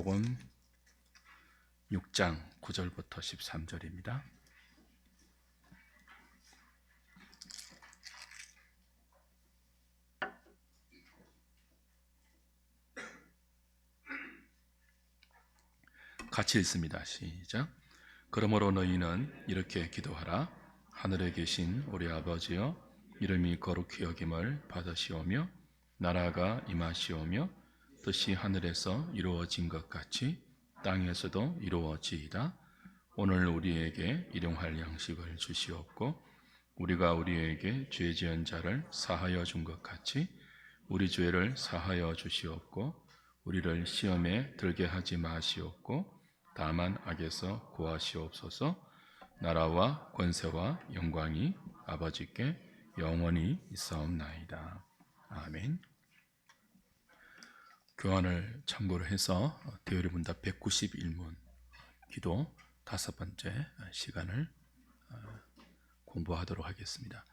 마태복음 6장 9절부터 13절입니다. 같이 읽습니다. 시작. 그러므로 너희는 이렇게 기도하라. 하늘에 계신 우리 아버지여, 이름이 거룩히 여김을 받으시오며 나라가 임하시오며 뜻이 하늘에서 이루어진 것 같이 땅에서도 이루어지이다. 오늘 우리에게 일용할 양식을 주시옵고 우리가 우리에게 죄 지은 자를 사하여 준 것 같이 우리 죄를 사하여 주시옵고 우리를 시험에 들게 하지 마시옵고 다만 악에서 구하시옵소서. 나라와 권세와 영광이 아버지께 영원히 있사옵나이다. 아멘. 교환을 참고로 해서 대요리문답 191문 기도 5번째 시간을 공부하도록 하겠습니다.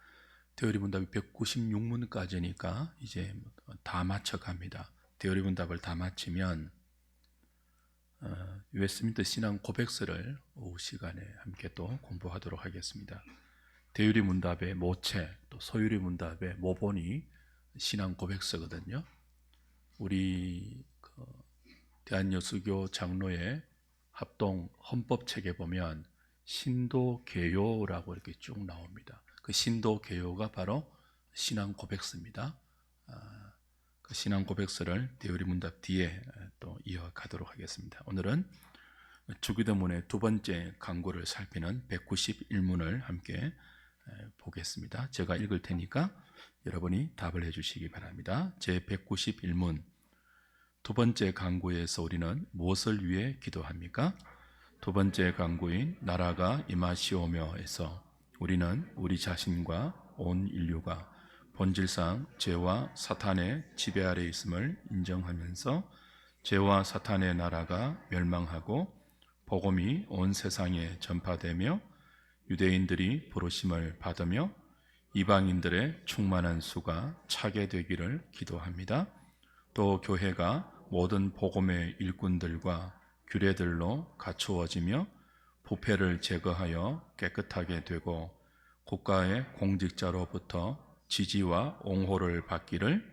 대요리문답이 196문까지니까 이제 다 맞춰갑니다. 대요리문답을 다 마치면 웨스트민스터 신앙 고백서를 오후 시간에 함께 또 공부하도록 하겠습니다. 대유리문답의 모체 또 소유리문답의 모본이 신앙 고백서거든요. 우리 대한여수교 장로의 합동 헌법책에 보면 신도개요라고 이렇게 쭉 나옵니다. 그 신도개요가 바로 신앙 고백서입니다. 그 신앙 고백서를 대유리문답 뒤에 또 이어가도록 하겠습니다. 오늘은 주기도문의 두 번째 강구를 살피는 191문을 함께 보겠습니다. 제가 읽을 테니까 여러분이 답을 해주시기 바랍니다. 제 191문 두 번째 강구에서 우리는 무엇을 위해 기도합니까? 두 번째 강구인 나라가 임하시오며에서 우리는 우리 자신과 온 인류가 본질상 죄와 사탄의 지배 아래 있음을 인정하면서 죄와 사탄의 나라가 멸망하고 복음이 온 세상에 전파되며 유대인들이 부르심을 받으며 이방인들의 충만한 수가 차게 되기를 기도합니다. 또 교회가 모든 복음의 일꾼들과 규례들로 갖추어지며 부패를 제거하여 깨끗하게 되고 국가의 공직자로부터 지지와 옹호를 받기를,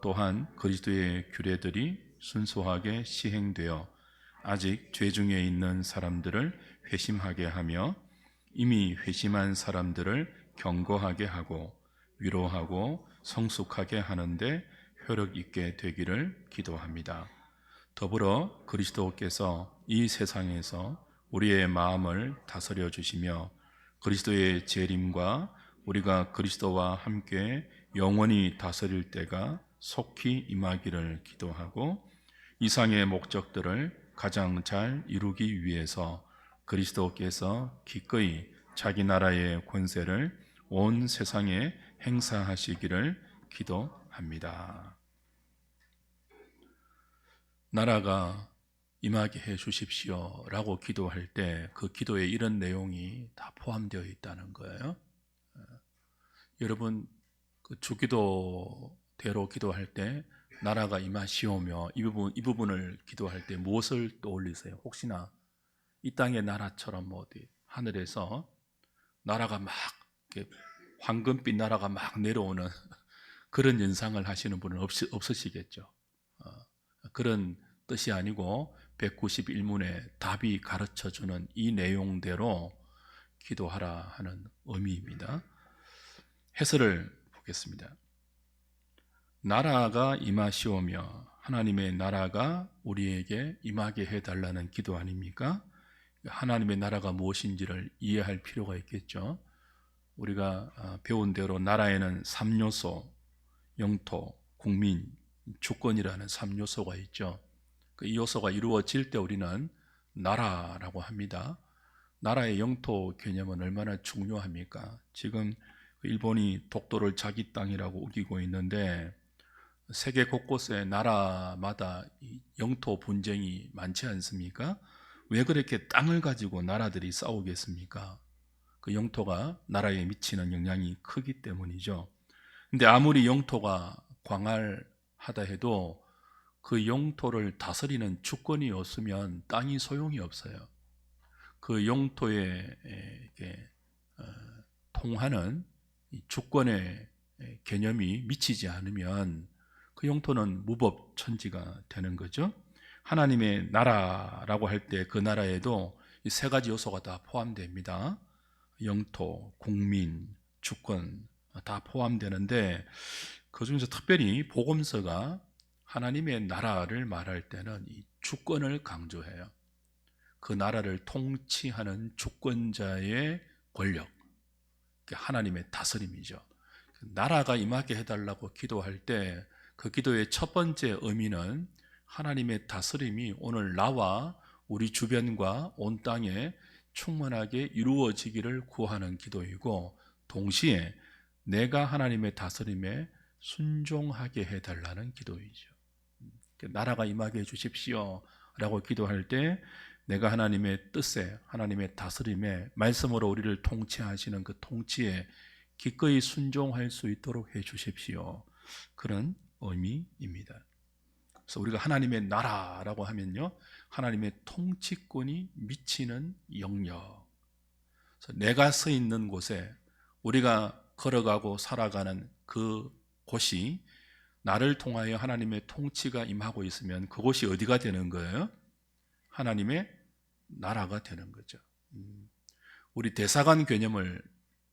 또한 그리스도의 규례들이 순수하게 시행되어 아직 죄 중에 있는 사람들을 회심하게 하며 이미 회심한 사람들을 경고하게 하고 위로하고 성숙하게 하는데 효력 있게 되기를 기도합니다. 더불어 그리스도께서 이 세상에서 우리의 마음을 다스려 주시며 그리스도의 재림과 우리가 그리스도와 함께 영원히 다스릴 때가 속히 임하기를 기도하고 이상의 목적들을 가장 잘 이루기 위해서 그리스도께서 기꺼이 자기 나라의 권세를 온 세상에 행사하시기를 기도합니다. 나라가 임하게 해 주십시오 라고 기도할 때 그 기도에 이런 내용이 다 포함되어 있다는 거예요. 여러분 그 주기도대로 기도할 때 나라가 임하시오며 이 부분을 기도할 때 무엇을 떠올리세요? 혹시나 이 땅의 나라처럼 어디 하늘에서 나라가 막 이렇게 황금빛 나라가 막 내려오는 그런 연상을 하시는 분은 없으시겠죠. 그런 뜻이 아니고 191문의 답이 가르쳐주는 이 내용대로 기도하라 하는 의미입니다. 해설을 보겠습니다. 나라가 임하시오며 하나님의 나라가 우리에게 임하게 해달라는 기도 아닙니까? 하나님의 나라가 무엇인지를 이해할 필요가 있겠죠. 우리가 배운 대로 나라에는 3요소, 영토, 국민, 주권이라는 3요소가 있죠. 이 요소가 이루어질 때 우리는 나라라고 합니다. 나라의 영토 개념은 얼마나 중요합니까? 지금 일본이 독도를 자기 땅이라고 우기고 있는데 세계 곳곳에 나라마다 영토 분쟁이 많지 않습니까? 왜 그렇게 땅을 가지고 나라들이 싸우겠습니까? 그 영토가 나라에 미치는 영향이 크기 때문이죠. 근데 아무리 영토가 광활하다 해도 그 영토를 다스리는 주권이 없으면 땅이 소용이 없어요. 그 영토에 이렇게 통하는 주권의 개념이 미치지 않으면 그 영토는 무법천지가 되는 거죠. 하나님의 나라라고 할 때 그 나라에도 이 세 가지 요소가 다 포함됩니다. 영토, 국민, 주권 다 포함되는데 그 중에서 특별히 복음서가 하나님의 나라를 말할 때는 이 주권을 강조해요. 그 나라를 통치하는 주권자의 권력, 하나님의 다스림이죠. 나라가 임하게 해달라고 기도할 때 그 기도의 첫 번째 의미는 하나님의 다스림이 오늘 나와 우리 주변과 온 땅에 충만하게 이루어지기를 구하는 기도이고, 동시에 내가 하나님의 다스림에 순종하게 해달라는 기도이죠. 나라가 임하게 해주십시오 라고 기도할 때 내가 하나님의 뜻에, 하나님의 다스림에, 말씀으로 우리를 통치하시는 그 통치에 기꺼이 순종할 수 있도록 해주십시오. 그런 의미입니다. 그래서 우리가 하나님의 나라라고 하면요, 하나님의 통치권이 미치는 영역, 내가 서 있는 곳에, 우리가 걸어가고 살아가는 그 곳이 나를 통하여 하나님의 통치가 임하고 있으면 그곳이 어디가 되는 거예요? 하나님의 나라가 되는 거죠. 우리 대사관 개념을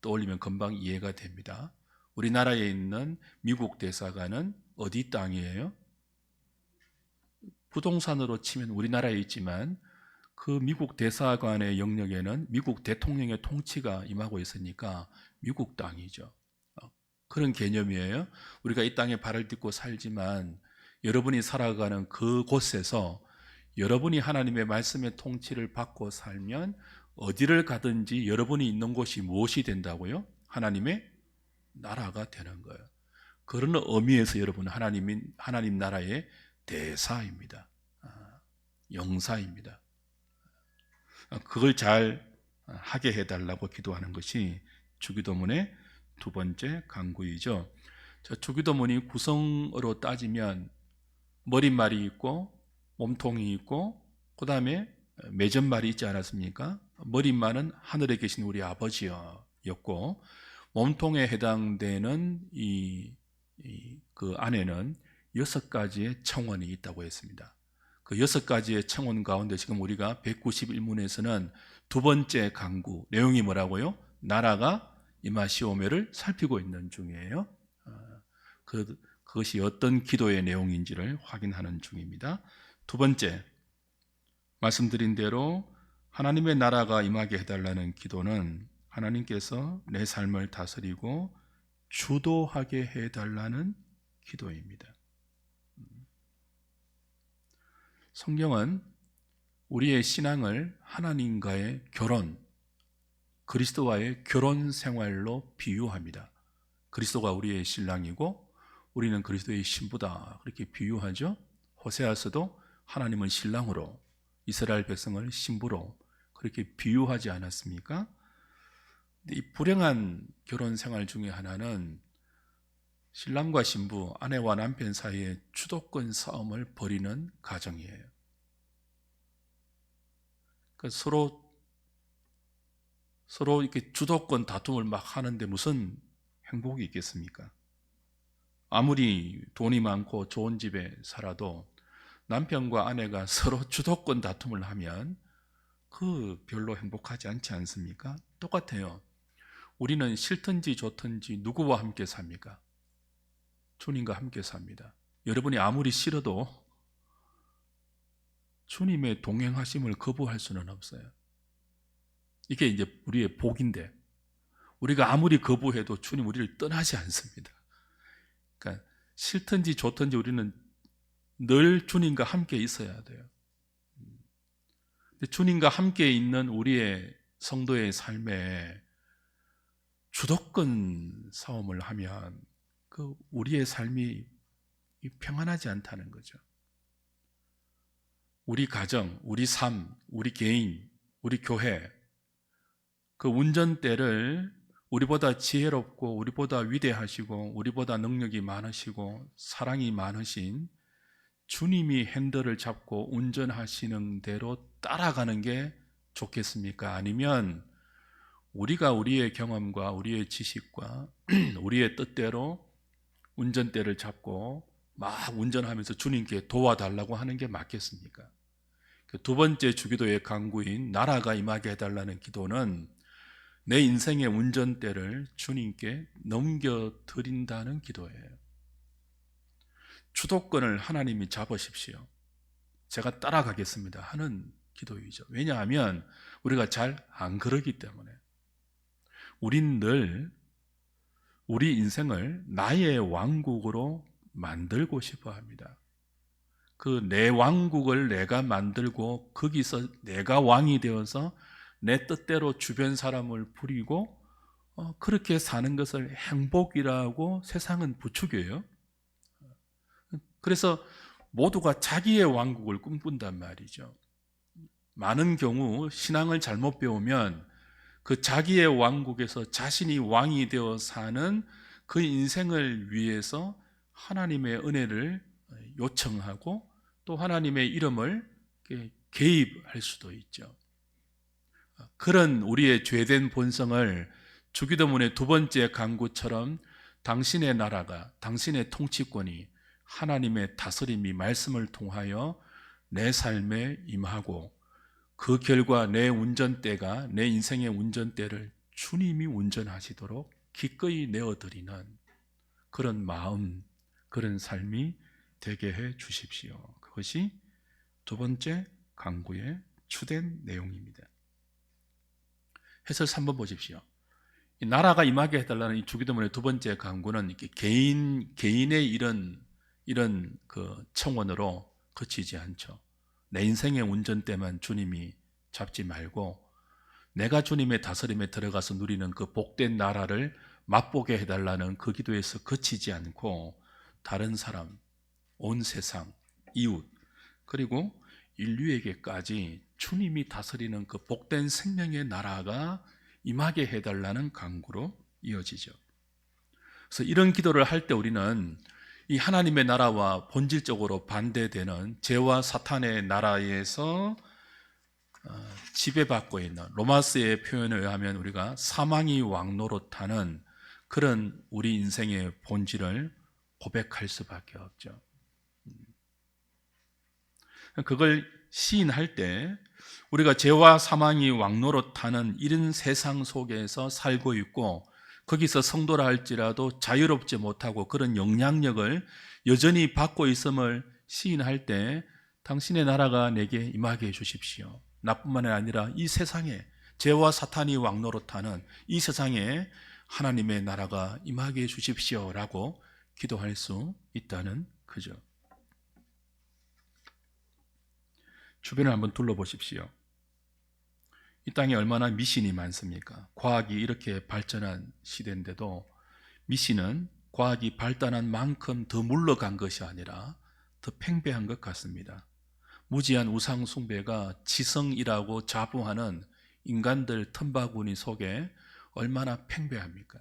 떠올리면 금방 이해가 됩니다. 우리나라에 있는 미국 대사관은 어디 땅이에요? 부동산으로 치면 우리나라에 있지만 그 미국 대사관의 영역에는 미국 대통령의 통치가 임하고 있으니까 미국 땅이죠. 그런 개념이에요. 우리가 이 땅에 발을 딛고 살지만 여러분이 살아가는 그곳에서 여러분이 하나님의 말씀의 통치를 받고 살면 어디를 가든지 여러분이 있는 곳이 무엇이 된다고요? 하나님의 나라가 되는 거예요. 그런 의미에서 여러분은 하나님 나라의 대사입니다. 영사입니다. 그걸 잘 하게 해달라고 기도하는 것이 주기도문의 두 번째 강구이죠. 주기도문이 구성으로 따지면 머릿말이 있고 몸통이 있고 그 다음에 매점말이 있지 않았습니까? 머릿말은 하늘에 계신 우리 아버지였고, 몸통에 해당되는 그 안에는 6가지의 청원이 있다고 했습니다. 그 6가지의 청원 가운데 지금 우리가 191문에서는 두 번째 강구 내용이 뭐라고요? 나라가 임하시오며를 살피고 있는 중이에요. 그것이 어떤 기도의 내용인지를 확인하는 중입니다. 두 번째, 말씀드린 대로 하나님의 나라가 임하게 해달라는 기도는 하나님께서 내 삶을 다스리고 주도하게 해달라는 기도입니다. 성경은 우리의 신앙을 하나님과의 결혼, 그리스도와의 결혼 생활로 비유합니다. 그리스도가 우리의 신랑이고 우리는 그리스도의 신부다, 그렇게 비유하죠. 호세아서도 하나님은 신랑으로, 이스라엘 백성을 신부로 그렇게 비유하지 않았습니까? 이 불행한 결혼 생활 중에 하나는 신랑과 신부, 아내와 남편 사이에 주도권 싸움을 벌이는 가정이에요. 그러니까 서로 이렇게 주도권 다툼을 막 하는데 무슨 행복이 있겠습니까? 아무리 돈이 많고 좋은 집에 살아도 남편과 아내가 서로 주도권 다툼을 하면 그 별로 행복하지 않지 않습니까? 똑같아요. 우리는 싫든지 좋든지 누구와 함께 삽니까? 주님과 함께 삽니다. 여러분이 아무리 싫어도 주님의 동행하심을 거부할 수는 없어요. 이게 이제 우리의 복인데, 우리가 아무리 거부해도 주님 우리를 떠나지 않습니다. 그러니까 싫든지 좋든지 우리는 늘 주님과 함께 있어야 돼요. 주님과 함께 있는 우리의 성도의 삶에 주도권 싸움을 하면 그 우리의 삶이 평안하지 않다는 거죠. 우리 가정, 우리 삶, 우리 개인, 우리 교회, 그 운전대를 우리보다 지혜롭고 우리보다 위대하시고 우리보다 능력이 많으시고 사랑이 많으신 주님이 핸들을 잡고 운전하시는 대로 따라가는 게 좋겠습니까? 아니면 우리가 우리의 경험과 우리의 지식과 우리의 뜻대로 운전대를 잡고 막 운전하면서 주님께 도와달라고 하는 게 맞겠습니까? 두 번째 주기도의 강구인 나라가 임하게 해달라는 기도는 내 인생의 운전대를 주님께 넘겨드린다는 기도예요. 주도권을 하나님이 잡으십시오. 제가 따라가겠습니다 하는 기도이죠. 왜냐하면 우리가 잘 안 그러기 때문에. 우린 늘 우리 인생을 나의 왕국으로 만들고 싶어 합니다. 그 내 왕국을 내가 만들고 거기서 내가 왕이 되어서 내 뜻대로 주변 사람을 부리고 그렇게 사는 것을 행복이라고 세상은 부추겨요. 그래서 모두가 자기의 왕국을 꿈꾼단 말이죠. 많은 경우 신앙을 잘못 배우면 그 자기의 왕국에서 자신이 왕이 되어 사는 그 인생을 위해서 하나님의 은혜를 요청하고 또 하나님의 이름을 개입할 수도 있죠. 그런 우리의 죄된 본성을 주기도문의 두 번째 강구처럼 당신의 나라가, 당신의 통치권이, 하나님의 다스림이 말씀을 통하여 내 삶에 임하고 그 결과 내 운전대가, 내 인생의 운전대를 주님이 운전하시도록 기꺼이 내어드리는 그런 마음, 그런 삶이 되게 해 주십시오. 그것이 두 번째 강구의 주된 내용입니다. 해설 3번 보십시오. 이 나라가 임하게 해달라는 이 주기도문의 두 번째 강구는 이렇게 개인의 이런 그 청원으로 그치지 않죠. 내 인생의 운전대만 주님이 잡지 말고 내가 주님의 다스림에 들어가서 누리는 그 복된 나라를 맛보게 해달라는 그 기도에서 그치지 않고 다른 사람, 온 세상, 이웃, 그리고 인류에게까지 주님이 다스리는 그 복된 생명의 나라가 임하게 해달라는 강구로 이어지죠. 그래서 이런 기도를 할 때 우리는 이 하나님의 나라와 본질적으로 반대되는 죄와 사탄의 나라에서 지배받고 있는, 로마서의 표현에 의하면 우리가 사망이 왕노릇하는 그런 우리 인생의 본질을 고백할 수밖에 없죠. 그걸 시인할 때 우리가 죄와 사망이 왕노릇하는 이런 세상 속에서 살고 있고 거기서 성도라 할지라도 자유롭지 못하고 그런 영향력을 여전히 받고 있음을 시인할 때 당신의 나라가 내게 임하게 해 주십시오. 나뿐만 아니라 이 세상에 죄와 사탄이 왕노릇하는 이 세상에 하나님의 나라가 임하게 해 주십시오라고 기도할 수 있다는 거죠. 주변을 한번 둘러보십시오. 이 땅에 얼마나 미신이 많습니까? 과학이 이렇게 발전한 시대인데도 미신은 과학이 발달한 만큼 더 물러간 것이 아니라 더 팽배한 것 같습니다. 무지한 우상 숭배가 지성이라고 자부하는 인간들 틈바구니 속에 얼마나 팽배합니까?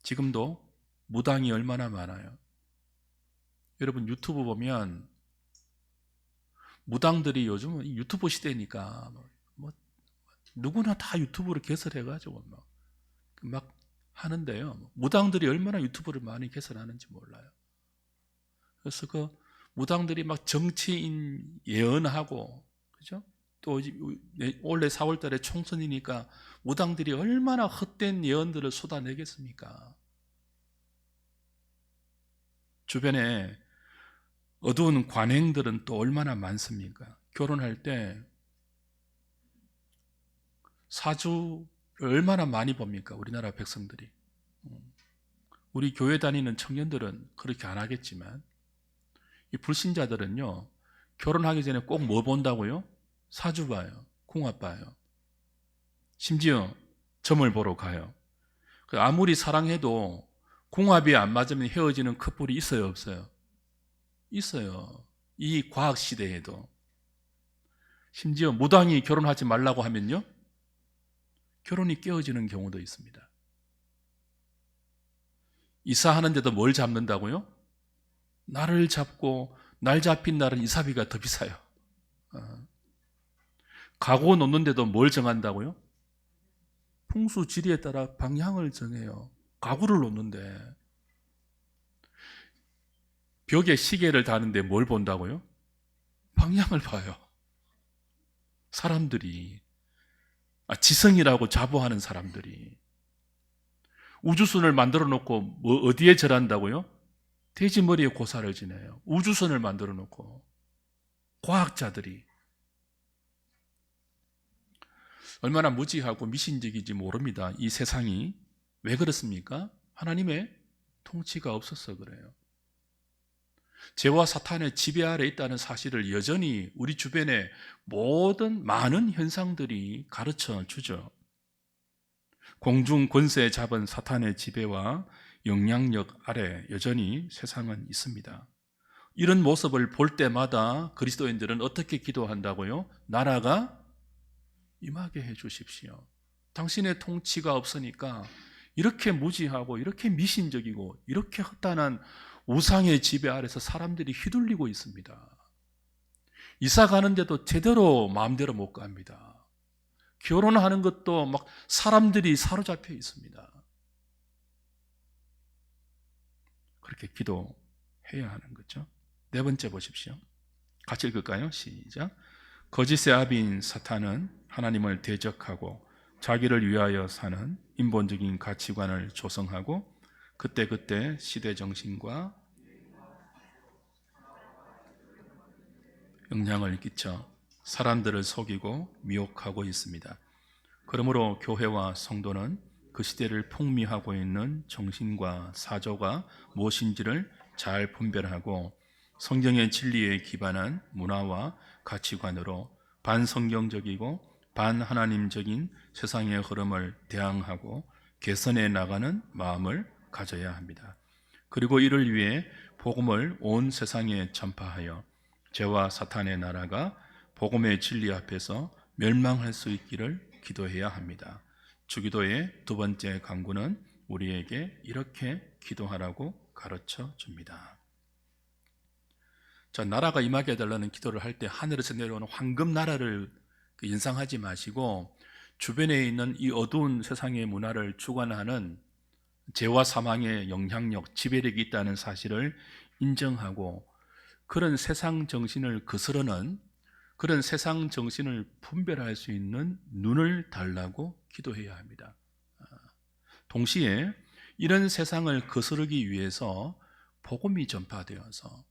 지금도 무당이 얼마나 많아요. 여러분 유튜브 보면 무당들이 요즘은 유튜브 시대니까 누구나 다 유튜브를 개설해가지고 막 하는데요. 무당들이 얼마나 유튜브를 많이 개설하는지 몰라요. 그래서 그 무당들이 막 정치인 예언하고, 그죠? 또 올해 4월 달에 총선이니까 무당들이 얼마나 헛된 예언들을 쏟아내겠습니까? 주변에 어두운 관행들은 또 얼마나 많습니까? 결혼할 때 사주를 얼마나 많이 봅니까? 우리나라 백성들이. 우리 교회 다니는 청년들은 그렇게 안 하겠지만 이 불신자들은요, 결혼하기 전에 꼭 뭐 본다고요? 사주 봐요. 궁합 봐요. 심지어 점을 보러 가요. 아무리 사랑해도 궁합이 안 맞으면 헤어지는 커플이 있어요, 없어요? 있어요. 이 과학 시대에도. 심지어 무당이 결혼하지 말라고 하면요, 결혼이 깨어지는 경우도 있습니다. 이사하는데도 뭘 잡는다고요? 나를 잡고 날 잡힌 날은 이사비가 더 비싸요. 가구 놓는데도 뭘 정한다고요? 풍수 지리에 따라 방향을 정해요. 가구를 놓는데 벽에 시계를 다는데 뭘 본다고요? 방향을 봐요. 사람들이 지성이라고 자부하는 사람들이 우주선을 만들어 놓고 뭐 어디에 절한다고요? 돼지 머리에 고사를 지내요. 우주선을 만들어 놓고 과학자들이 얼마나 무지하고 미신적인지 모릅니다. 이 세상이 왜 그렇습니까? 하나님의 통치가 없어서 그래요. 죄와 사탄의 지배 아래 있다는 사실을 여전히 우리 주변의 모든 많은 현상들이 가르쳐 주죠. 공중 권세 잡은 사탄의 지배와 영향력 아래 여전히 세상은 있습니다. 이런 모습을 볼 때마다 그리스도인들은 어떻게 기도한다고요? 나라가 임하게 해 주십시오. 당신의 통치가 없으니까 이렇게 무지하고 이렇게 미신적이고 이렇게 허탄한 우상의 지배 아래서 사람들이 휘둘리고 있습니다. 이사 가는데도 제대로 마음대로 못 갑니다. 결혼하는 것도 막 사람들이 사로잡혀 있습니다. 그렇게 기도해야 하는 거죠. 네 번째 보십시오. 같이 읽을까요? 시작. 거짓의 아비인 사탄은 하나님을 대적하고 자기를 위하여 사는 인본적인 가치관을 조성하고 그때그때 시대 정신과 영향을 끼쳐 사람들을 속이고 미혹하고 있습니다. 그러므로 교회와 성도는 그 시대를 풍미하고 있는 정신과 사조가 무엇인지를 잘 분별하고 성경의 진리에 기반한 문화와 가치관으로 반성경적이고 반하나님적인 세상의 흐름을 대항하고 개선해 나가는 마음을 가져야 합니다. 그리고 이를 위해 복음을 온 세상에 전파하여 죄와 사탄의 나라가 복음의 진리 앞에서 멸망할 수 있기를 기도해야 합니다. 주기도의 두 번째 강구는 우리에게 이렇게 기도하라고 가르쳐 줍니다. 자, 나라가 임하게 해달라는 기도를 할 때 하늘에서 내려오는 황금 나라를 연상하지 마시고 주변에 있는 이 어두운 세상의 문화를 주관하는 죄와 사망의 영향력, 지배력이 있다는 사실을 인정하고 그런 세상 정신을 거스르는 그런 세상 정신을 분별할 수 있는 눈을 달라고 기도해야 합니다. 동시에 이런 세상을 거스르기 위해서 복음이 전파되어서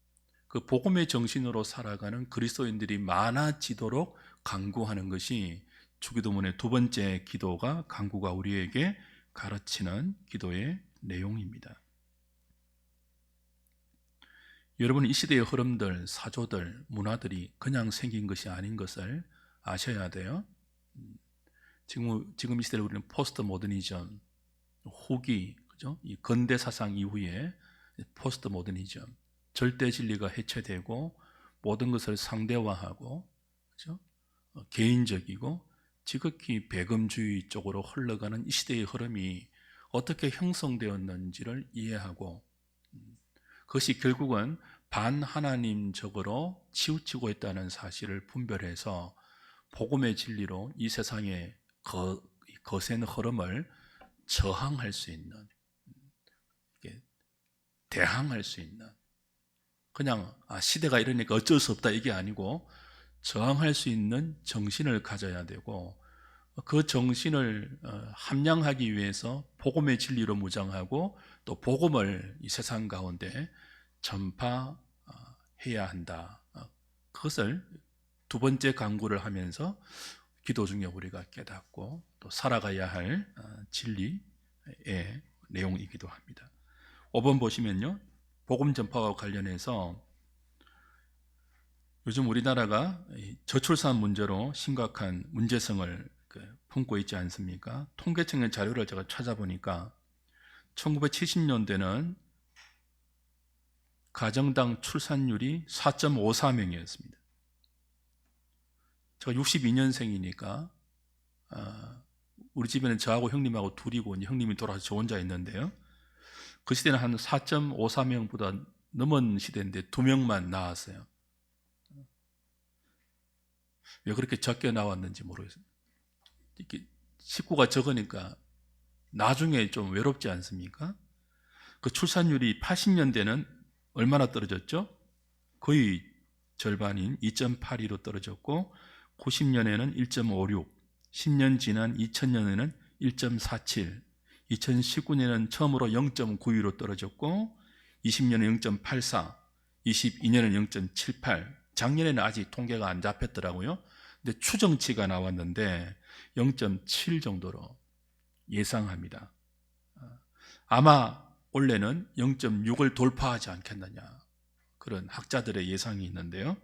그 복음의 정신으로 살아가는 그리스도인들이 많아지도록 간구하는 것이 주기도문의 두 번째 기도가 간구가 우리에게 가르치는 기도의 내용입니다. 여러분, 이 시대의 흐름들, 사조들, 문화들이 그냥 생긴 것이 아닌 것을 아셔야 돼요. 지금 이 시대를 우리는 포스트 모더니즘, 후기, 그죠? 이 근대 사상 이후에 포스트 모더니즘, 절대 진리가 해체되고 모든 것을 상대화하고, 그죠? 개인적이고 지극히 배금주의 쪽으로 흘러가는 이 시대의 흐름이 어떻게 형성되었는지를 이해하고 그것이 결국은 반하나님적으로 치우치고 있다는 사실을 분별해서 복음의 진리로 이 세상의 거센 흐름을 저항할 수 있는, 대항할 수 있는, 그냥 시대가 이러니까 어쩔 수 없다 이게 아니고 저항할 수 있는 정신을 가져야 되고 그 정신을 함양하기 위해서 복음의 진리로 무장하고 또 복음을 이 세상 가운데 전파해야 한다. 그것을 두 번째 강구를 하면서 기도 중에 우리가 깨닫고 또 살아가야 할 진리의 내용이기도 합니다. 5번 보시면요, 복음 전파와 관련해서 요즘 우리나라가 저출산 문제로 심각한 문제성을 품고 있지 않습니까? 통계청의 자료를 제가 찾아보니까 1970년대는 가정당 출산율이 4.54명이었습니다. 제가 62년생이니까 우리 집에는 저하고 형님하고 둘이고 형님이 돌아서 저 혼자 있는데요. 그 시대는 한 4.54명보다 넘은 시대인데 2명만 나왔어요. 왜 그렇게 적게 나왔는지 모르겠어요. 이렇게 식구가 적으니까 나중에 좀 외롭지 않습니까? 그 출산율이 80년대는 얼마나 떨어졌죠? 거의 절반인 2.82로 떨어졌고 90년에는 1.56, 10년 지난 2000년에는 1.47, 2019년에는 처음으로 0.92로 떨어졌고 20년에 0.84, 22년에는 0.78, 작년에는 아직 통계가 안 잡혔더라고요. 근데 추정치가 나왔는데 0.7 정도로 예상합니다. 아마 올해는 0.6을 돌파하지 않겠느냐, 그런 학자들의 예상이 있는데요.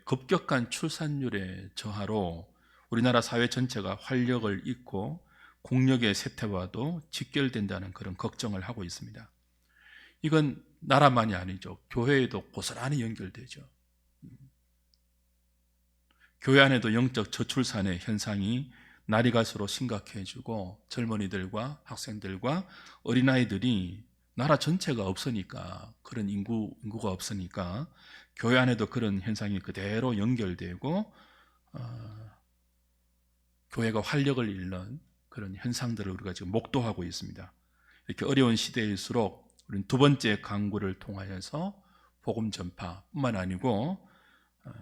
급격한 출산율의 저하로 우리나라 사회 전체가 활력을 잃고 공력의 쇠퇴와도 직결된다는 그런 걱정을 하고 있습니다. 이건 나라만이 아니죠. 교회에도 고스란히 연결되죠. 교회 안에도 영적 저출산의 현상이 날이 갈수록 심각해지고 젊은이들과 학생들과 어린아이들이 나라 전체가 없으니까, 그런 인구가 없으니까 교회 안에도 그런 현상이 그대로 연결되고 교회가 활력을 잃는 그런 현상들을 우리가 지금 목도하고 있습니다. 이렇게 어려운 시대일수록 우리는 두 번째 강구를 통하여서 복음 전파뿐만 아니고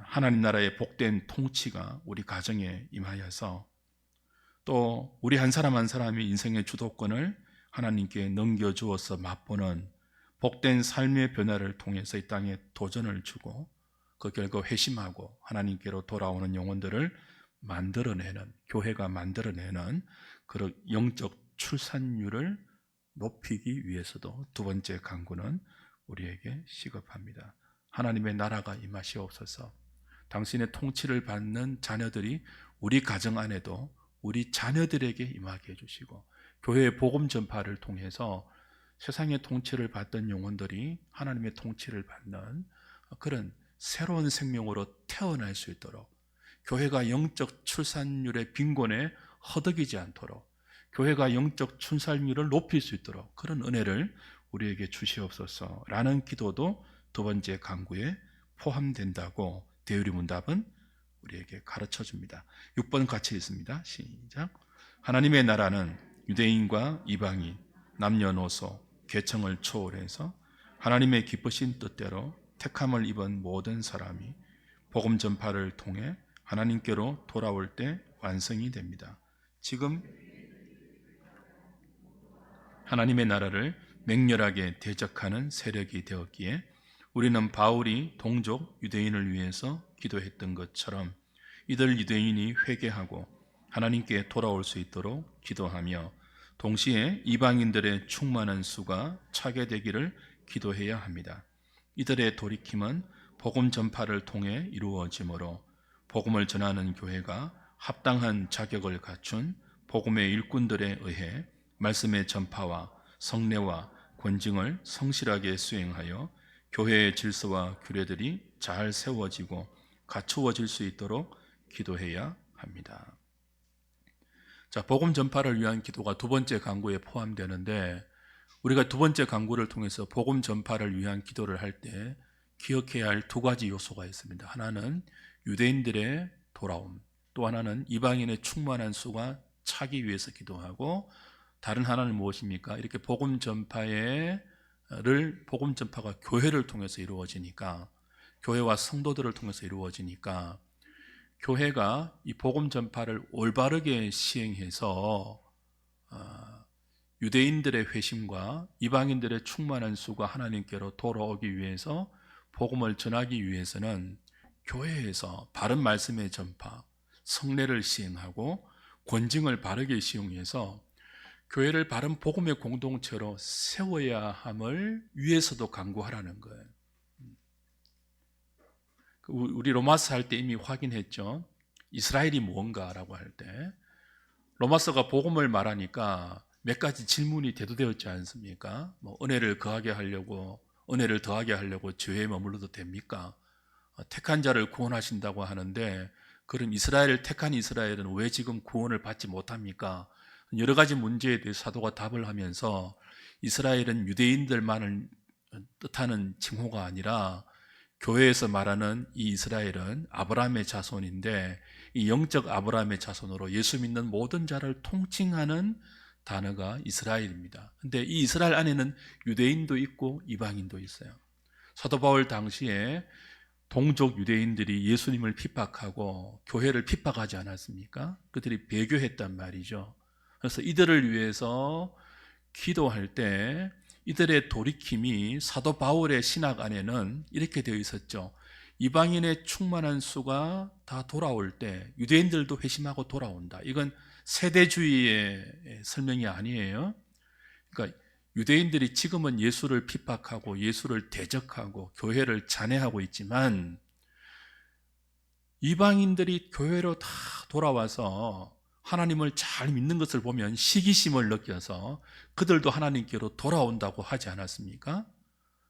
하나님 나라의 복된 통치가 우리 가정에 임하여서 또 우리 한 사람 한 사람이 인생의 주도권을 하나님께 넘겨주어서 맛보는 복된 삶의 변화를 통해서 이 땅에 도전을 주고 그 결과 회심하고 하나님께로 돌아오는 영혼들을 만들어내는, 교회가 만들어내는 그런 영적 출산율을 높이기 위해서도 두 번째 강구는 우리에게 시급합니다. 하나님의 나라가 임하시옵소서. 당신의 통치를 받는 자녀들이 우리 가정 안에도 우리 자녀들에게 임하게 해주시고, 교회의 복음 전파를 통해서 세상의 통치를 받던 영혼들이 하나님의 통치를 받는 그런 새로운 생명으로 태어날 수 있도록, 교회가 영적 출산율의 빈곤에 허덕이지 않도록, 교회가 영적 출산율을 높일 수 있도록 그런 은혜를 우리에게 주시옵소서라는 기도도 두 번째 강구에 포함된다고 대우리 문답은 우리에게 가르쳐 줍니다. 6번 같이 읽습니다. 시작. 하나님의 나라는 유대인과 이방인, 남녀노소, 계층을 초월해서 하나님의 기쁘신 뜻대로 택함을 입은 모든 사람이 복음 전파를 통해 하나님께로 돌아올 때 완성이 됩니다. 지금 하나님의 나라를 맹렬하게 대적하는 세력이 되었기에 우리는 바울이 동족 유대인을 위해서 기도했던 것처럼 이들 유대인이 회개하고 하나님께 돌아올 수 있도록 기도하며 동시에 이방인들의 충만한 수가 차게 되기를 기도해야 합니다. 이들의 돌이킴은 복음 전파를 통해 이루어지므로 복음을 전하는 교회가 합당한 자격을 갖춘 복음의 일꾼들에 의해 말씀의 전파와 성례와 권징을 성실하게 수행하여 교회의 질서와 규례들이 잘 세워지고 갖추어질 수 있도록 기도해야 합니다. 자, 복음 전파를 위한 기도가 두 번째 강구에 포함되는데, 우리가 두 번째 강구를 통해서 복음 전파를 위한 기도를 할 때 기억해야 할 두 가지 요소가 있습니다. 하나는 유대인들의 돌아옴, 또 하나는 이방인의 충만한 수가 차기 위해서 기도하고, 다른 하나는 무엇입니까? 이렇게 복음 전파가 교회를 통해서 이루어지니까, 교회와 성도들을 통해서 이루어지니까 교회가 이 복음 전파를 올바르게 시행해서 유대인들의 회심과 이방인들의 충만한 수가 하나님께로 돌아오기 위해서, 복음을 전하기 위해서는 교회에서 바른 말씀의 전파, 성례를 시행하고 권징을 바르게 시행해서 교회를 바른 복음의 공동체로 세워야 함을 위해서도 강구하라는 거예요. 우리 로마서 할 때 이미 확인했죠. 이스라엘이 무언가라고 할 때 로마서가 복음을 말하니까 몇 가지 질문이 대두되었지 않습니까? 은혜를 더하게 하려고 죄에 머물러도 됩니까? 택한 자를 구원하신다고 하는데, 그럼 택한 이스라엘은 왜 지금 구원을 받지 못합니까? 여러 가지 문제에 대해 사도가 답을 하면서 이스라엘은 유대인들만을 뜻하는 칭호가 아니라 교회에서 말하는 이 이스라엘은 아브라함의 자손인데 이 영적 아브라함의 자손으로 예수 믿는 모든 자를 통칭하는 단어가 이스라엘입니다. 근데 이 이스라엘 안에는 유대인도 있고 이방인도 있어요. 사도 바울 당시에 동족 유대인들이 예수님을 핍박하고 교회를 핍박하지 않았습니까? 그들이 배교했단 말이죠. 그래서 이들을 위해서 기도할 때 이들의 돌이킴이 사도 바울의 신학 안에는 이렇게 되어 있었죠. 이방인의 충만한 수가 다 돌아올 때 유대인들도 회심하고 돌아온다. 이건 세대주의의 설명이 아니에요. 그러니까 유대인들이 지금은 예수를 핍박하고 예수를 대적하고 교회를 잔해하고 있지만 이방인들이 교회로 다 돌아와서 하나님을 잘 믿는 것을 보면 시기심을 느껴서 그들도 하나님께로 돌아온다고 하지 않았습니까?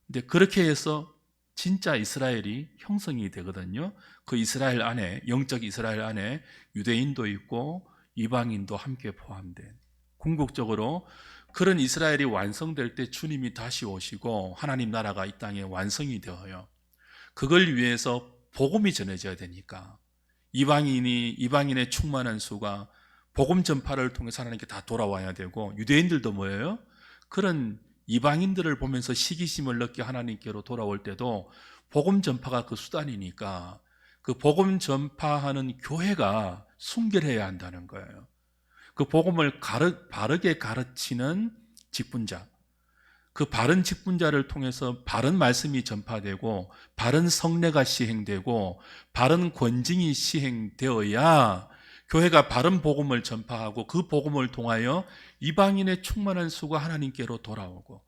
근데 그렇게 해서 진짜 이스라엘이 형성이 되거든요. 그 이스라엘 안에, 영적 이스라엘 안에 유대인도 있고 이방인도 함께 포함된, 궁극적으로 그런 이스라엘이 완성될 때 주님이 다시 오시고 하나님 나라가 이 땅에 완성이 되어요. 그걸 위해서 복음이 전해져야 되니까 이방인의 충만한 수가 복음 전파를 통해서 하나님께 다 돌아와야 되고, 유대인들도 뭐예요? 그런 이방인들을 보면서 시기심을 느껴 하나님께로 돌아올 때도 복음 전파가 그 수단이니까 그 복음 전파하는 교회가 순결해야 한다는 거예요. 그 복음을 바르게 가르치는 직분자, 그 바른 직분자를 통해서 바른 말씀이 전파되고 바른 성례가 시행되고 바른 권징이 시행되어야 교회가 바른 복음을 전파하고 그 복음을 통하여 이방인의 충만한 수가 하나님께로 돌아오고,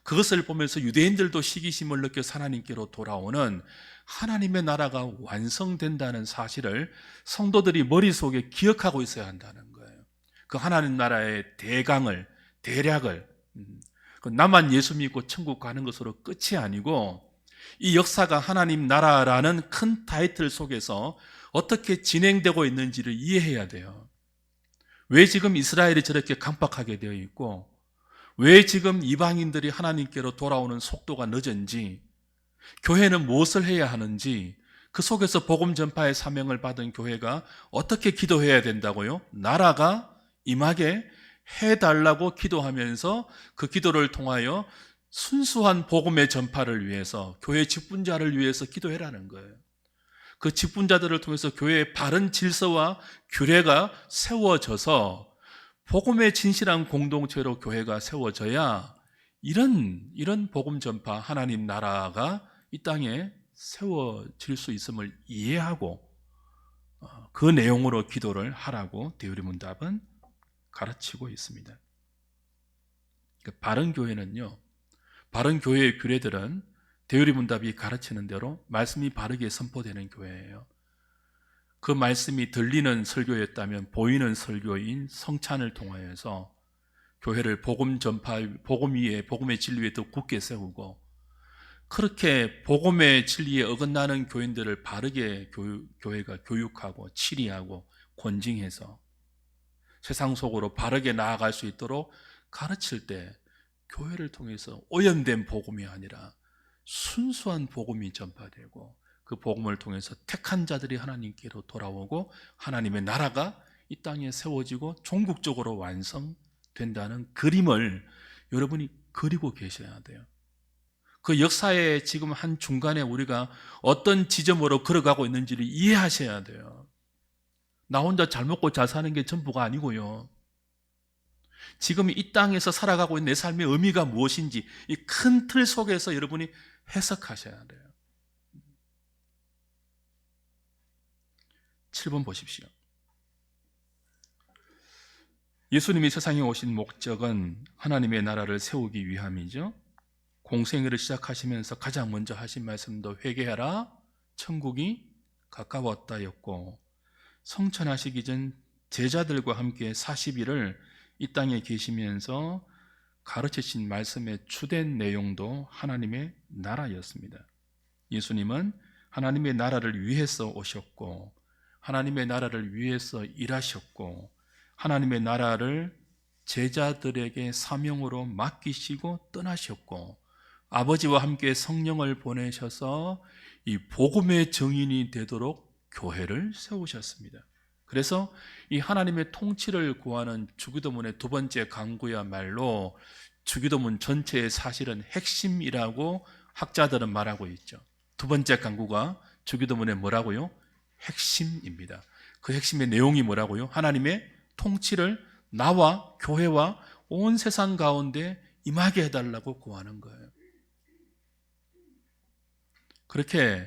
그것을 보면서 유대인들도 시기심을 느껴 하나님께로 돌아오는 하나님의 나라가 완성된다는 사실을 성도들이 머릿속에 기억하고 있어야 한다는 거예요. 그 하나님 나라의 대략을 나만 예수 믿고 천국 가는 것으로 끝이 아니고 이 역사가 하나님 나라라는 큰 타이틀 속에서 어떻게 진행되고 있는지를 이해해야 돼요. 왜 지금 이스라엘이 저렇게 강박하게 되어 있고 왜 지금 이방인들이 하나님께로 돌아오는 속도가 늦은지, 교회는 무엇을 해야 하는지, 그 속에서 복음 전파의 사명을 받은 교회가 어떻게 기도해야 된다고요? 나라가 임하게 해달라고 기도하면서 그 기도를 통하여 순수한 복음의 전파를 위해서, 교회 직분자를 위해서 기도해라는 거예요. 그 직분자들을 통해서 교회의 바른 질서와 규례가 세워져서 복음의 진실한 공동체로 교회가 세워져야 이런 복음 전파, 하나님 나라가 이 땅에 세워질 수 있음을 이해하고 그 내용으로 기도를 하라고 대우리문답은 가르치고 있습니다. 바른 교회는요, 바른 교회의 규례들은 대우리문답이 가르치는 대로 말씀이 바르게 선포되는 교회예요. 그 말씀이 들리는 설교였다면 보이는 설교인 성찬을 통하여서 교회를 복음 전파, 복음 위에, 복음의 진리에 더 굳게 세우고, 그렇게 복음의 진리에 어긋나는 교인들을 바르게 교회가 교육하고 치리하고 권징해서 세상 속으로 바르게 나아갈 수 있도록 가르칠 때 교회를 통해서 오염된 복음이 아니라 순수한 복음이 전파되고 그 복음을 통해서 택한 자들이 하나님께로 돌아오고 하나님의 나라가 이 땅에 세워지고 종국적으로 완성된다는 그림을 여러분이 그리고 계셔야 돼요. 그 역사의 지금 한 중간에 우리가 어떤 지점으로 걸어가고 있는지를 이해하셔야 돼요. 나 혼자 잘 먹고 잘 사는 게 전부가 아니고요. 지금 이 땅에서 살아가고 있는 내 삶의 의미가 무엇인지 이 큰 틀 속에서 여러분이 해석하셔야 돼요. 7번 보십시오. 예수님이 세상에 오신 목적은 하나님의 나라를 세우기 위함이죠. 공생애를 시작하시면서 가장 먼저 하신 말씀도 회개하라, 천국이 가까웠다였고, 성천하시기 전 제자들과 함께 40일을 이 땅에 계시면서 가르치신 말씀의 주된 내용도 하나님의 나라였습니다. 예수님은 하나님의 나라를 위해서 오셨고 하나님의 나라를 위해서 일하셨고 하나님의 나라를 제자들에게 사명으로 맡기시고 떠나셨고 아버지와 함께 성령을 보내셔서 이 복음의 증인이 되도록 교회를 세우셨습니다. 그래서 이 하나님의 통치를 구하는 주기도문의 두 번째 강구야말로 주기도문 전체의 사실은 핵심이라고 학자들은 말하고 있죠. 두 번째 강구가 주기도문의 뭐라고요? 핵심입니다. 그 핵심의 내용이 뭐라고요? 하나님의 통치를 나와 교회와 온 세상 가운데 임하게 해달라고 구하는 거예요. 그렇게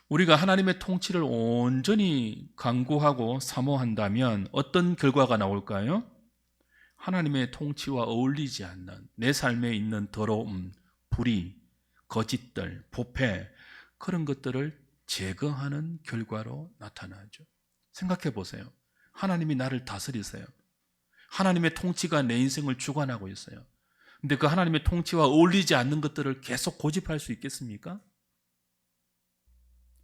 우리가 하나님의 통치를 온전히 강구하고 사모한다면 어떤 결과가 나올까요? 하나님의 통치와 어울리지 않는 내 삶에 있는 더러움, 불의, 거짓들, 부패 그런 것들을 제거하는 결과로 나타나죠. 생각해 보세요. 하나님이 나를 다스리세요. 하나님의 통치가 내 인생을 주관하고 있어요. 근데 그 하나님의 통치와 어울리지 않는 것들을 계속 고집할 수 있겠습니까?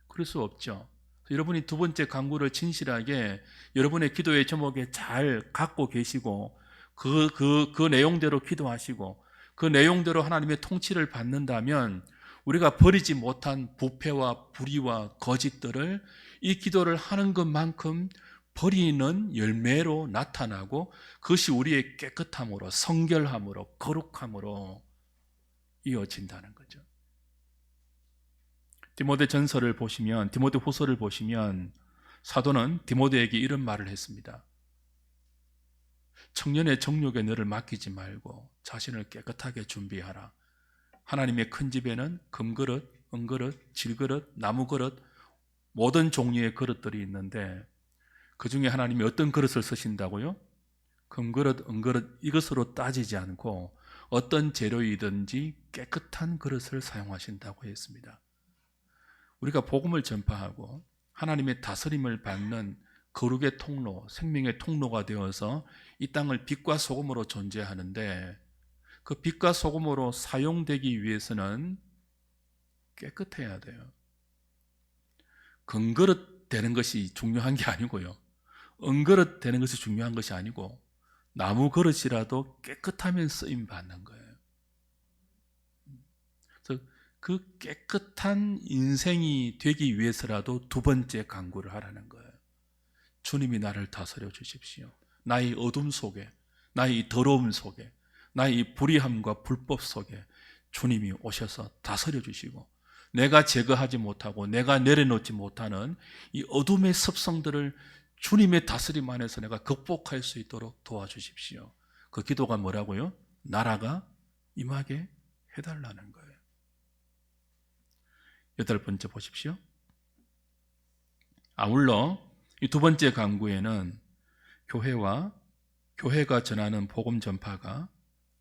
그럴 수 없죠. 여러분이 두 번째 강구를 진실하게 여러분의 기도의 제목에 잘 갖고 계시고 그 내용대로 기도하시고 그 내용대로 하나님의 통치를 받는다면 우리가 버리지 못한 부패와 불의와 거짓들을 이 기도를 하는 것만큼 버리는 열매로 나타나고 그것이 우리의 깨끗함으로 성결함으로 거룩함으로 이어진다는 거죠. 디모데전서를 보시면 디모데후서를 보시면 사도는 디모데에게 이런 말을 했습니다. 청년의 정욕에 너를 맡기지 말고 자신을 깨끗하게 준비하라. 하나님의 큰 집에는 금그릇, 은그릇, 질그릇, 나무그릇 모든 종류의 그릇들이 있는데 그 중에 하나님이 어떤 그릇을 쓰신다고요? 금그릇, 은그릇 이것으로 따지지 않고 어떤 재료이든지 깨끗한 그릇을 사용하신다고 했습니다. 우리가 복음을 전파하고 하나님의 다스림을 받는 거룩의 통로, 생명의 통로가 되어서 이 땅을 빛과 소금으로 존재하는데 그 빛과 소금으로 사용되기 위해서는 깨끗해야 돼요. 금그릇 되는 것이 중요한 게 아니고요. 은그릇 되는 것이 중요한 것이 아니고 나무 그릇이라도 깨끗하면 쓰임 받는 거예요. 그래서 그 깨끗한 인생이 되기 위해서라도 두 번째 강구를 하라는 거예요. 주님이 나를 다스려 주십시오. 나의 어둠 속에, 나의 더러움 속에, 나의 불의함과 불법 속에 주님이 오셔서 다스려 주시고 내가 제거하지 못하고 내가 내려놓지 못하는 이 어둠의 습성들을 주님의 다스림 안에서 내가 극복할 수 있도록 도와주십시오. 그 기도가 뭐라고요? 나라가 임하게 해달라는 거예요. 8번째 보십시오. 아울러 이 두 번째 강구에는 교회가 전하는 복음 전파가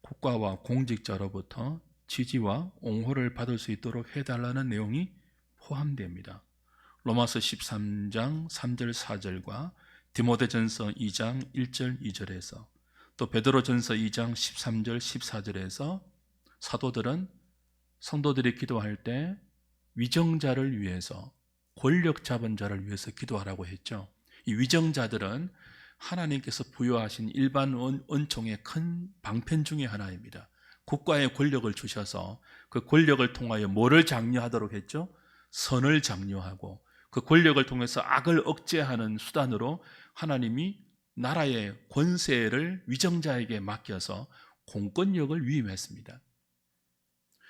국가와 공직자로부터 지지와 옹호를 받을 수 있도록 해달라는 내용이 포함됩니다. 로마서 13장 3절 4절과 디모데전서 2장 1절 2절에서 또 베드로전서 2장 13절 14절에서 사도들은 성도들이 기도할 때 위정자를 위해서 권력 잡은 자를 위해서 기도하라고 했죠. 이 위정자들은 하나님께서 부여하신 일반 은총의 큰 방편 중에 하나입니다. 국가의 권력을 주셔서 그 권력을 통하여 뭐를 장려하도록 했죠? 선을 장려하고 그 권력을 통해서 악을 억제하는 수단으로 하나님이 나라의 권세를 위정자에게 맡겨서 공권력을 위임했습니다.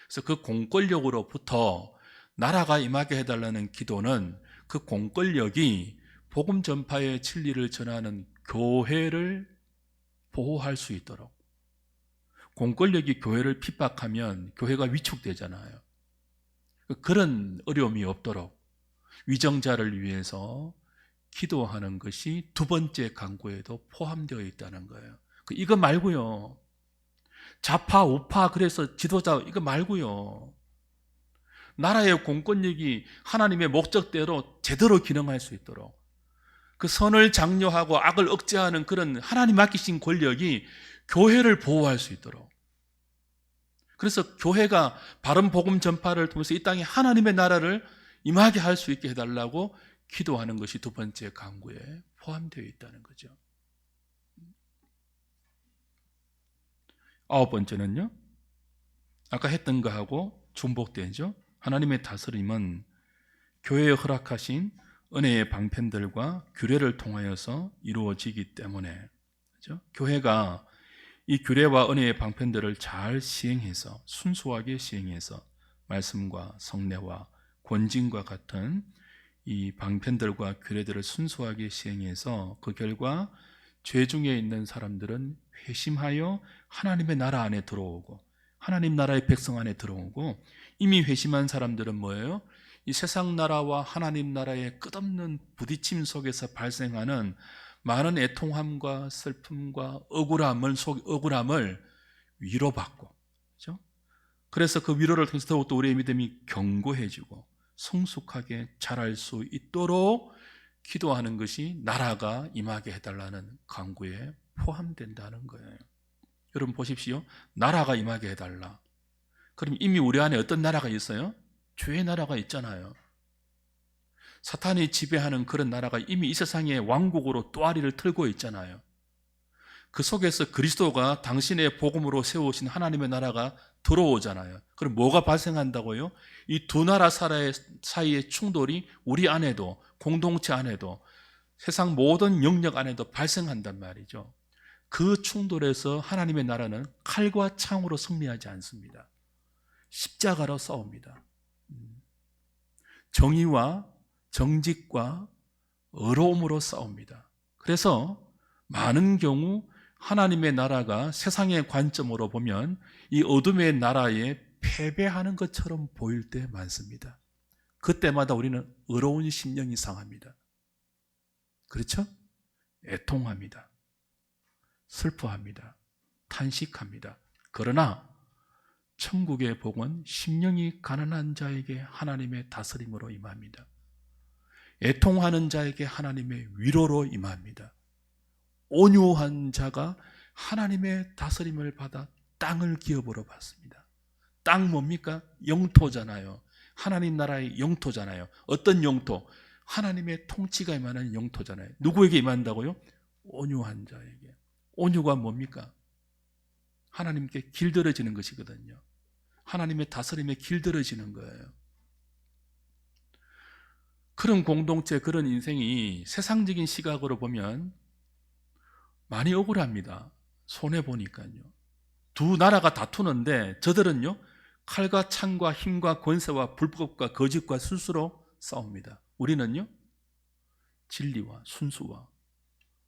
그래서 그 공권력으로부터 나라가 임하게 해달라는 기도는 그 공권력이 복음 전파의 진리를 전하는 교회를 보호할 수 있도록, 공권력이 교회를 핍박하면 교회가 위축되잖아요. 그런 어려움이 없도록 위정자를 위해서 기도하는 것이 두 번째 강구에도 포함되어 있다는 거예요. 이거 말고요, 좌파 우파 그래서 지도자 이거 말고요, 나라의 공권력이 하나님의 목적대로 제대로 기능할 수 있도록 그 선을 장려하고 악을 억제하는 그런 하나님 맡기신 권력이 교회를 보호할 수 있도록, 그래서 교회가 바른 복음 전파를 통해서 이 땅에 하나님의 나라를 임하게 할 수 있게 해달라고 기도하는 것이 두 번째 강구에 포함되어 있다는 거죠. 9번째는요, 아까 했던 거하고 중복되죠. 하나님의 다스림은 교회에 허락하신 은혜의 방편들과 규례를 통하여서 이루어지기 때문에, 그렇죠? 교회가 이 규례와 은혜의 방편들을 잘 시행해서, 순수하게 시행해서 말씀과 성례와 권징과 같은 이 방편들과 규례들을 순수하게 시행해서 그 결과 죄 중에 있는 사람들은 회심하여 하나님의 나라 안에 들어오고, 하나님 나라의 백성 안에 들어오고, 이미 회심한 사람들은 뭐예요? 이 세상 나라와 하나님 나라의 끝없는 부딪힘 속에서 발생하는 많은 애통함과 슬픔과 억울함을 위로받고, 그렇죠? 그래서 그 위로를 통해서 더욱더 우리의 믿음이 견고해지고 성숙하게 자랄 수 있도록 기도하는 것이 나라가 임하게 해달라는 간구에 포함된다는 거예요. 여러분 보십시오. 나라가 임하게 해달라. 그럼 이미 우리 안에 어떤 나라가 있어요? 죄의 나라가 있잖아요. 사탄이 지배하는 그런 나라가 이미 이 세상의 왕국으로 또아리를 틀고 있잖아요. 그 속에서 그리스도가 당신의 복음으로 세우신 하나님의 나라가 들어오잖아요. 그럼 뭐가 발생한다고요? 이 두 나라 사이의 충돌이 우리 안에도, 공동체 안에도, 세상 모든 영역 안에도 발생한단 말이죠. 그 충돌에서 하나님의 나라는 칼과 창으로 승리하지 않습니다. 십자가로 싸웁니다. 정의와 정직과 의로움으로 싸웁니다. 그래서 많은 경우 하나님의 나라가 세상의 관점으로 보면 이 어둠의 나라에 패배하는 것처럼 보일 때 많습니다. 그때마다 우리는 의로운 심령이 상합니다. 그렇죠? 애통합니다. 슬퍼합니다. 탄식합니다. 그러나 천국의 복은 심령이 가난한 자에게 하나님의 다스림으로 임합니다. 애통하는 자에게 하나님의 위로로 임합니다. 온유한 자가 하나님의 다스림을 받아 땅을 기업으로 받습니다. 땅 뭡니까? 영토잖아요. 하나님 나라의 영토잖아요. 어떤 영토? 하나님의 통치가 임하는 영토잖아요. 누구에게 임한다고요? 온유한 자에게. 온유가 뭡니까? 하나님께 길들여지는 것이거든요. 하나님의 다스림에 길들여지는 거예요. 그런 공동체, 그런 인생이 세상적인 시각으로 보면 많이 억울합니다. 손해보니까요. 두 나라가 다투는데 저들은요, 칼과 창과 힘과 권세와 불법과 거짓과 순수로 싸웁니다. 우리는요, 진리와 순수와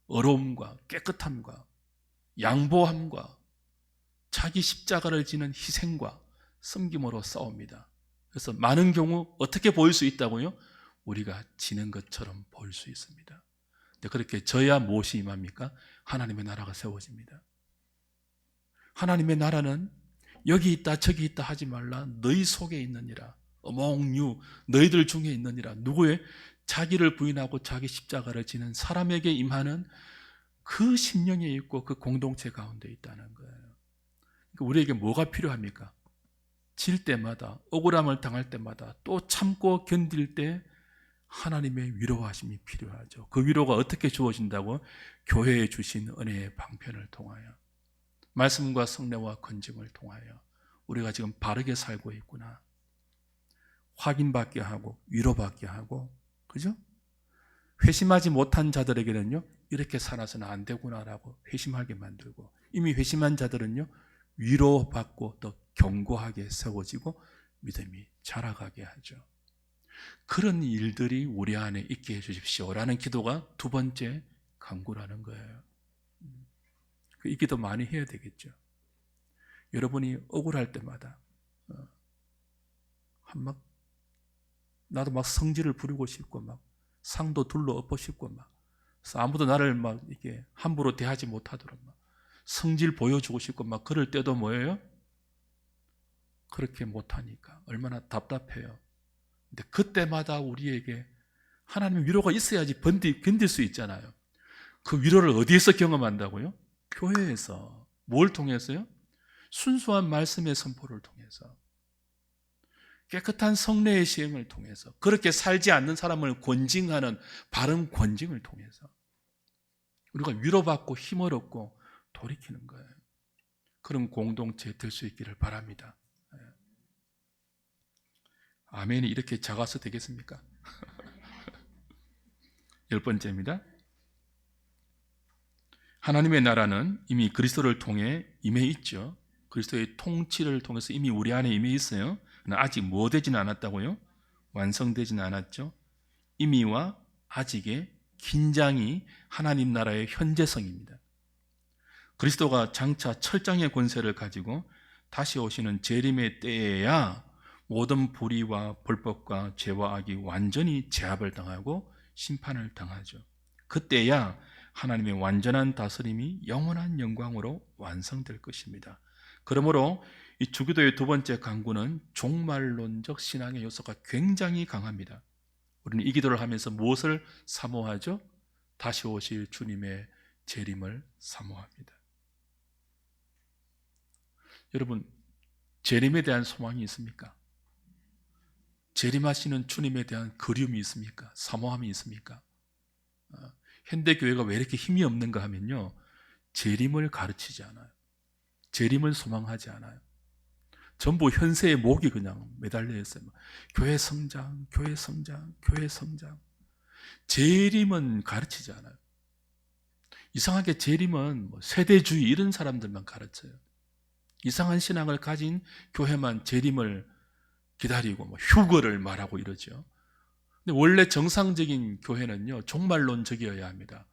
어려움과 깨끗함과 양보함과 자기 십자가를 지는 희생과 섬김으로 싸웁니다. 그래서 많은 경우 어떻게 보일 수 있다고요? 우리가 지는 것처럼 보일 수 있습니다. 근데 그렇게 져야 무엇이 임합니까? 하나님의 나라가 세워집니다. 하나님의 나라는 여기 있다 저기 있다 하지 말라. 너희 속에 있느니라. 어몽유 너희들 중에 있느니라. 누구의? 자기를 부인하고 자기 십자가를 지는 사람에게 임하는 그 심령에 있고 그 공동체 가운데 있다는 거예요. 그러니까 우리에게 뭐가 필요합니까? 질 때마다, 억울함을 당할 때마다, 또 참고 견딜 때 하나님의 위로하심이 필요하죠. 그 위로가 어떻게 주어진다고? 교회에 주신 은혜의 방편을 통하여, 말씀과 성례와 건증을 통하여 우리가 지금 바르게 살고 있구나 확인받게 하고 위로받게 하고, 그죠? 회심하지 못한 자들에게는요, 이렇게 살아서는 안 되구나라고 회심하게 만들고, 이미 회심한 자들은요, 위로받고 또 견고하게 세워지고 믿음이 자라가게 하죠. 그런 일들이 우리 안에 있게 해주십시오라는 기도가 두 번째 간구라는 거예요. 이 기도 많이 해야 되겠죠. 여러분이 억울할 때마다 나도 막 성질을 부리고 싶고 막 상도 둘러 엎고 싶고 막 아무도 나를 막 이렇게 함부로 대하지 못하도록 막 성질 보여주고 싶고 막 그럴 때도 뭐예요? 그렇게 못하니까 얼마나 답답해요. 근데 그때마다 우리에게 하나님의 위로가 있어야지 견딜 수 있잖아요. 그 위로를 어디에서 경험한다고요? 교회에서. 뭘 통해서요? 순수한 말씀의 선포를 통해서, 깨끗한 성례의 시행을 통해서, 그렇게 살지 않는 사람을 권징하는 바른 권징을 통해서 우리가 위로받고 힘을 얻고 돌이키는 거예요. 그런 공동체 될 수 있기를 바랍니다. 아멘이 이렇게 작아서 되겠습니까? 10번째입니다. 하나님의 나라는 이미 그리스도를 통해 임해 있죠. 그리스도의 통치를 통해서 이미 우리 안에 임해 있어요. 아직 뭐 되지는 않았다고요? 완성되지는 않았죠. 이미와 아직의 긴장이 하나님 나라의 현재성입니다. 그리스도가 장차 철장의 권세를 가지고 다시 오시는 재림의 때에야 모든 불의와 불법과 죄와 악이 완전히 제압을 당하고 심판을 당하죠. 그때야 하나님의 완전한 다스림이 영원한 영광으로 완성될 것입니다. 그러므로 이 주기도의 두 번째 강구는 종말론적 신앙의 요소가 굉장히 강합니다. 우리는 이 기도를 하면서 무엇을 사모하죠? 다시 오실 주님의 재림을 사모합니다. 여러분, 재림에 대한 소망이 있습니까? 재림하시는 주님에 대한 그리움이 있습니까? 사모함이 있습니까? 현대교회가 왜 이렇게 힘이 없는가 하면요, 재림을 가르치지 않아요. 재림을 소망하지 않아요. 전부 현세의 목이 그냥 매달려 있어요. 교회 성장, 교회 성장, 교회 성장. 재림은 가르치지 않아요. 이상하게 재림은 세대주의 이런 사람들만 가르쳐요. 이상한 신앙을 가진 교회만 재림을 기다리고 휴거를 말하고 이러죠. 근데 원래 정상적인 교회는요, 종말론적이어야 합니다.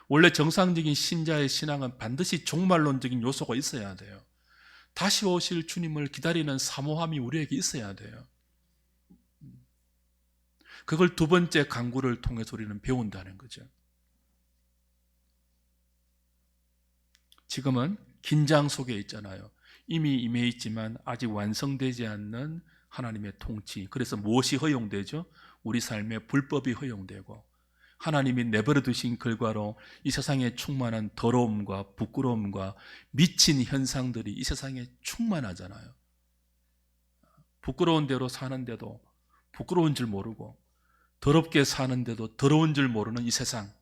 원래 정상적인 신자의 신앙은 반드시 종말론적인 요소가 있어야 돼요. 다시 오실 주님을 기다리는 사모함이 우리에게 있어야 돼요. 그걸 두 번째 강구를 통해서 우리는 배운다는 거죠. 지금은 긴장 속에 있잖아요. 이미 임해 있지만 아직 완성되지 않는 하나님의 통치. 그래서 무엇이 허용되죠? 우리 삶에 불법이 허용되고 하나님이 내버려 두신 결과로 이 세상에 충만한 더러움과 부끄러움과 미친 현상들이 이 세상에 충만하잖아요. 부끄러운 대로 사는데도 부끄러운 줄 모르고 더럽게 사는데도 더러운 줄 모르는 이 세상.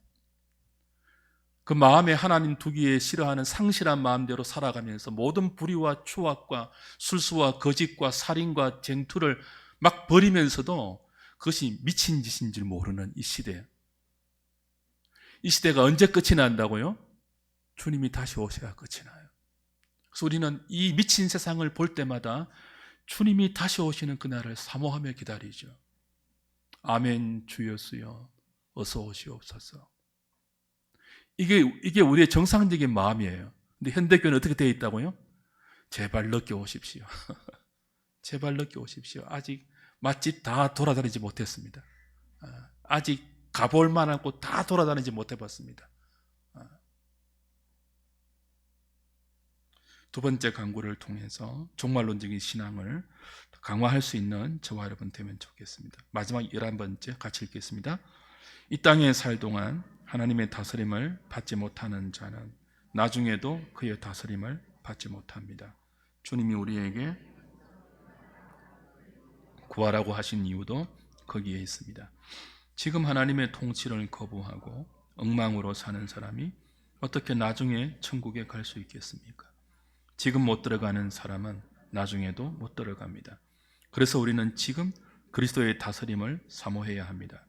그 마음에 하나님 두기에 싫어하는 상실한 마음대로 살아가면서 모든 불의와 추악과 술수와 거짓과 살인과 쟁투를 막 벌이면서도 그것이 미친 짓인 줄 모르는 이 시대. 이 시대가 언제 끝이 난다고요? 주님이 다시 오셔야 끝이 나요. 그래서 우리는 이 미친 세상을 볼 때마다 주님이 다시 오시는 그날을 사모하며 기다리죠. 아멘 주여수여 어서 오시옵소서. 이게 우리의 정상적인 마음이에요. 근데 현대교회는 어떻게 되어 있다고요? 제발 늦게 오십시오. 제발 늦게 오십시오. 아직 맛집 다 돌아다니지 못했습니다. 아직 가볼 만한 곳 다 돌아다니지 못해봤습니다. 두 번째 강구를 통해서 종말론적인 신앙을 강화할 수 있는 저와 여러분 되면 좋겠습니다. 마지막 11번째 같이 읽겠습니다. 이 땅에 살 동안 하나님의 다스림을 받지 못하는 자는 나중에도 그의 다스림을 받지 못합니다. 주님이 우리에게 구하라고 하신 이유도 거기에 있습니다. 지금 하나님의 통치를 거부하고 엉망으로 사는 사람이 어떻게 나중에 천국에 갈 수 있겠습니까? 지금 못 들어가는 사람은 나중에도 못 들어갑니다. 그래서 우리는 지금 그리스도의 다스림을 사모해야 합니다.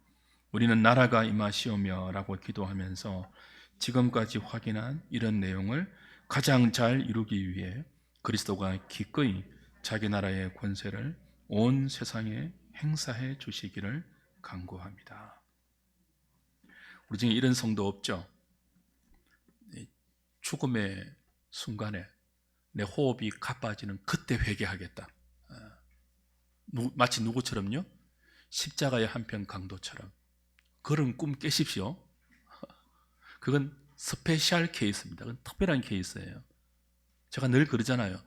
우리는 나라가 임하시오며 라고 기도하면서 지금까지 확인한 이런 내용을 가장 잘 이루기 위해 그리스도가 기꺼이 자기 나라의 권세를 온 세상에 행사해 주시기를 간구합니다. 우리 중에 이런 성도 없죠? 죽음의 순간에 내 호흡이 가빠지는 그때 회개하겠다. 마치 누구처럼요? 십자가의 한편 강도처럼. 그런 꿈 깨십시오. 그건 스페셜 케이스입니다. 그건 특별한 케이스예요. 제가 늘 그러잖아요.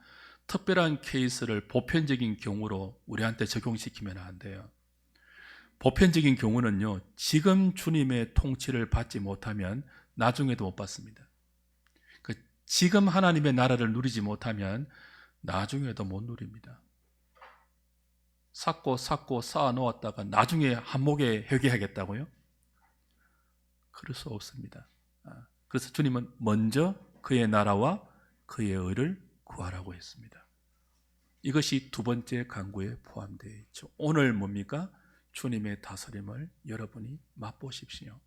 특별한 케이스를 보편적인 경우로 우리한테 적용시키면 안 돼요. 보편적인 경우는요, 지금 주님의 통치를 받지 못하면 나중에도 못 받습니다. 지금 하나님의 나라를 누리지 못하면 나중에도 못 누립니다. 쌓고 쌓아 놓았다가 나중에 한몫에 회개하겠다고요? 그럴 수 없습니다. 그래서 주님은 먼저 그의 나라와 그의 의를 구하라고 했습니다. 이것이 두 번째 간구에 포함되어 있죠. 오늘 뭡니까? 주님의 다스림을 여러분이 맛보십시오.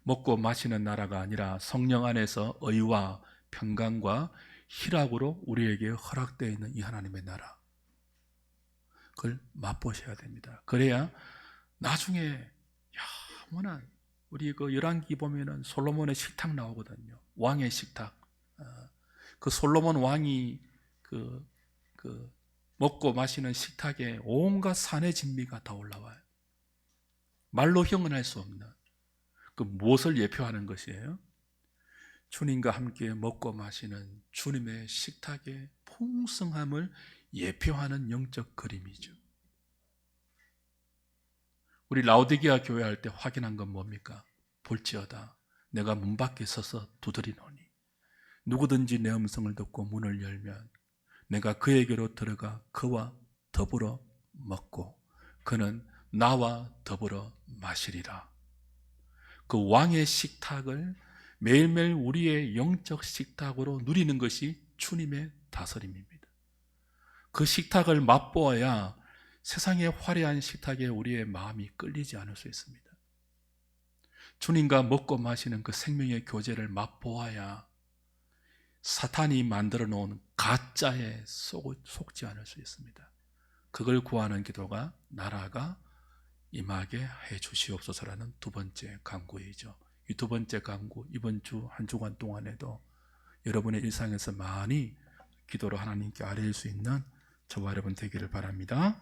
먹고 마시는 나라가 아니라 성령 안에서 의와 평강과 희락으로 우리에게 허락되어 있는 이 하나님의 나라, 그걸 맛보셔야 됩니다. 그래야 나중에 영원한, 우리 그 열왕기 보면은 솔로몬의 식탁 나오거든요. 왕의 식탁. 그 솔로몬 왕이 그 먹고 마시는 식탁에 온갖 산의 진미가 다 올라와요. 말로 형언할 수 없는 그 무엇을 예표하는 것이에요? 주님과 함께 먹고 마시는 주님의 식탁의 풍성함을 예표하는 영적 그림이죠. 우리 라오디게아 교회 할 때 확인한 건 뭡니까? 볼지어다 내가 문 밖에 서서 두드리노니 누구든지 내 음성을 듣고 문을 열면 내가 그에게로 들어가 그와 더불어 먹고 그는 나와 더불어 마시리라. 그 왕의 식탁을 매일매일 우리의 영적 식탁으로 누리는 것이 주님의 다스림입니다. 그 식탁을 맛보아야 세상의 화려한 식탁에 우리의 마음이 끌리지 않을 수 있습니다. 주님과 먹고 마시는 그 생명의 교제를 맛보아야 사탄이 만들어 놓은 가짜에 속지 않을 수 있습니다. 그걸 구하는 기도가 나라가 임하게 해 주시옵소서라는 두 번째 간구이죠. 이 두 번째 간구, 이번 주 한 주간 동안에도 여러분의 일상에서 많이 기도로 하나님께 아뢰일 수 있는 저와 여러분 되기를 바랍니다.